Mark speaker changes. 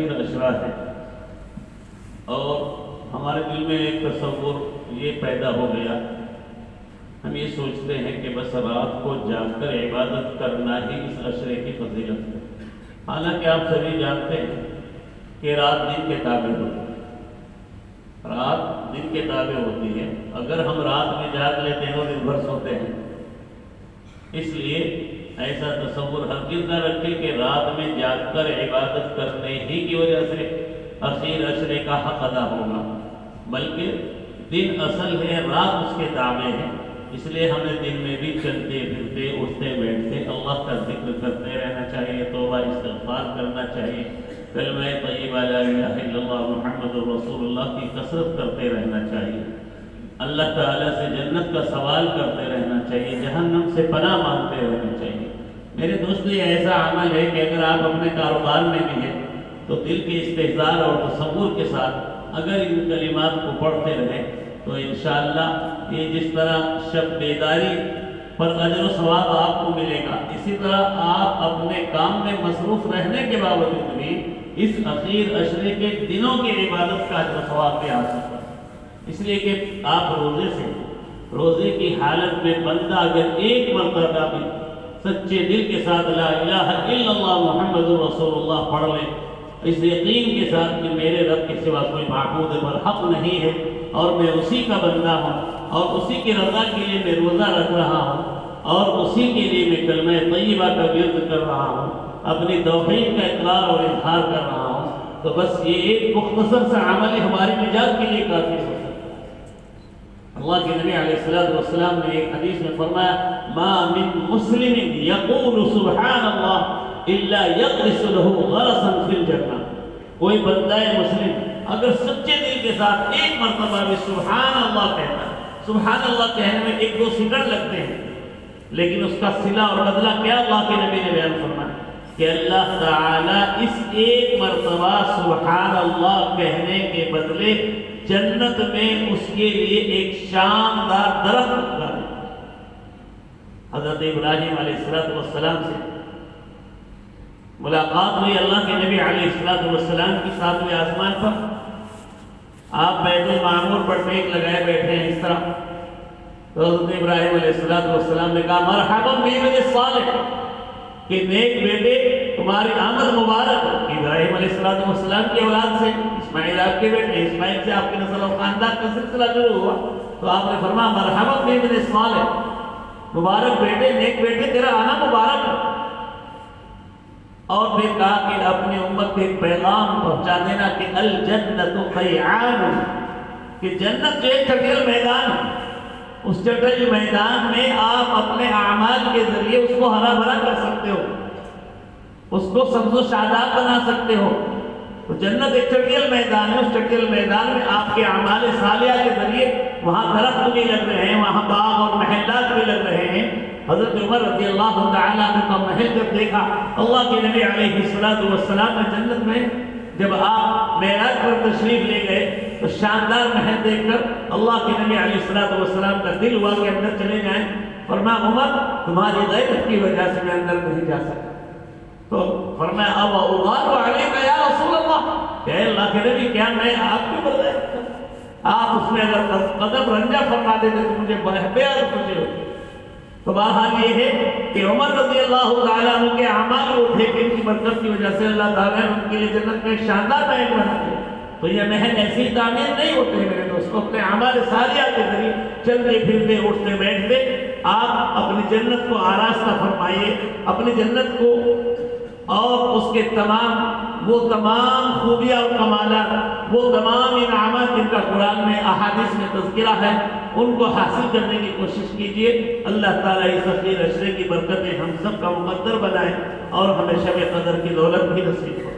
Speaker 1: اخیر اشرا ہے، اور ہمارے دل میں ایک تصور یہ پیدا ہو گیا، ہم یہ سوچتے ہیں کہ بس رات کو جاگ کر عبادت کرنا ہی اس عشرے کی فضیلت ہے۔ حالانکہ آپ سبھی جانتے ہیں کہ رات دن کے تابع ہوتی ہے، رات دن کے تابع ہوتی ہے۔ اگر ہم رات میں جاگ لیتے ہیں اور دن بھر سوتے ہیں، اس لیے ایسا تصور ہرگز نہ رکھے کہ رات میں جاگ کر عبادت کرنے ہی کی وجہ سے اخیر عشرے کا حق ادا ہوگا، بلکہ دن اصل ہے، رات اس کے تابع ہے۔ اس لیے ہمیں دن میں بھی چلتے پھرتے اٹھتے بیٹھتے اللہ کا ذکر کرتے رہنا چاہیے، توبہ استغفار کرنا چاہیے، کلمہ طیبہ لا الہ الا اللہ محمد رسول اللہ کی کثرت کرتے رہنا چاہیے، اللہ تعالیٰ سے جنت کا سوال کرتے رہنا چاہیے، جہنم سے پناہ مانگتے رہنا چاہیے۔ میرے دوست، یہ ایسا عمل ہے کہ اگر آپ اپنے کاروبار میں بھی ہیں تو دل کے استحضار اور تصور کے ساتھ اگر ان کلمات کو پڑھتے رہیں تو انشاءاللہ یہ جس طرح شب بیداری پر اجر و ثواب آپ کو ملے گا، اسی طرح آپ اپنے کام میں مصروف رہنے کے باوجود بھی اس اخیر عشرے کے دنوں کی عبادت کا اجر و ثواب بھی حاصل کریں۔ اس لیے کہ آپ روزے کی حالت میں بندہ اگر ایک مرتبہ بھی سچے دل کے ساتھ لا الہ الا اللہ محمد رسول اللہ پڑھ لیں، اس یقین کے ساتھ کہ میرے رب کے سوا کوئی معبود برحق نہیں ہے اور میں اسی کا بندہ ہوں اور اسی کی رضا کے لیے میں روزہ رکھ رہا ہوں اور اسی کے لیے میں کلمہ طیبہ کا ورد کر رہا ہوں، اپنی توحید کا اقرار اور اظہار کر رہا ہوں، تو بس یہ ایک مختصر سا عمل ہماری نجات کے لیے کافی ہو سکتا ہے۔ اللہ کے نبی علیہ السلام نے ایک حدیث میں فرمایا، ما من مسلم یقول سبحان اللہ الا یغرس له غرسا فی الجنہ، کوئی بندہ مسلم اگر سچے دل کے ساتھ ایک مرتبہ بھی سبحان اللہ کہتا ہے، سبحان اللہ کہنے میں ایک دو سیکنڈ لگتے ہیں، لیکن اس کا صلہ اور بدلہ کیا اللہ کے نبی نے بیان فرمایا کہ اللہ تعالیٰ اس ایک مرتبہ سبحان اللہ کہنے کے بدلے جنت میں اس کے لیے ایک شاندار درخت اگا دے۔ حضرت ابراہیم علیہ السلام سے ملاقات ہوئی اللہ کے نبی علیہ السلام کی 7ویں آسمان پر، آپ بیت المعمور پر ٹیک لگائے بیٹھے ہیں اس طرح، تو حضرت ابراہیم علیہ السلام نے کہا مرحبا بابن صالح، کہ نیک بیٹے تمہاری آمد مبارک ہو۔ ابراہیم علیہ السلام کی اولاد سے اسماعیل آپ کے بیٹے، اسماعیل سے آپ کے نسل و خاندان کا سلسلہ شروع ہوا، تو آپ نے فرمایا مرحبا بابن صالح، مبارک بیٹے، نیک بیٹے، تیرا آنا مبارک ہو۔ اور پھر کہا کہ اپنی امت کو ایک پیغام پہنچا دینا کہ الجنت قیعان، کہ جنت جو ایک چٹیل میدان ہے، اس چٹیل میدان میں آپ اپنے اعمال کے ذریعے اس کو ہرا بھرا کر سکتے ہو، اس کو سبز و شاداب بنا سکتے ہو۔ تو جنت ایک چٹیل میدان ہے، اس چٹیل میدان میں آپ کے اعمال صالحہ کے ذریعے وہاں درخت بھی لگ رہے ہیں، وہاں باغ اور محلات بھی لگ رہے ہیں۔ حضرت عمر رضی اللہ تعالیٰ عنہ کا محل جب دیکھا، اللہ کے نبی علیہ السلام نے جنت میں جب آپ معراج پر تشریف لے گئے تو شاندار محل دیکھ کر اللہ کے نبی علیہ السلام کا دل ہوا کہ اندر چلے جائیں، فرمایا عمر تمہاری غیرت کی وجہ سے میں اندر نہیں جا سکتا، تو فرمایا اب اغار علیک یا رسول اللہ، کہ اللہ کے نبی کیا میں آپ کے اوپر غیرت کروں؟ آپ اس میں اگر قدم رنجہ فرما دیتے تو مجھے بے حد خوشی ہوتی۔ تو بہرحال یہ ہے کہ عمر رضی اللہ تعالیٰ عنہ کے اعمال وہ تھے کہ ان کی برکت کی وجہ سے اللہ تعالیٰ نے ان کے لیے جنت میں ایک شاندار محل بنا دیا۔ تو یہ محل ایسی تعمیر نہیں ہوتے میرے دوستوں، اپنے اعمال صالحہ کے ذریعے چلتے پھرتے اٹھتے بیٹھتے آپ اپنی جنت کو آراستہ فرمائیے، اپنی جنت کو اور اس کے وہ تمام خوبیاں اور کمالات، وہ تمام انعامات جن کا قرآن میں احادیث میں تذکرہ ہے، ان کو حاصل کرنے کی کوشش کیجیے۔ اللہ تعالیٰ اس اخیر عشرے کی برکتیں ہم سب کا مقدر بنائے اور ہمیں شب قدر کی دولت بھی نصیب ہو۔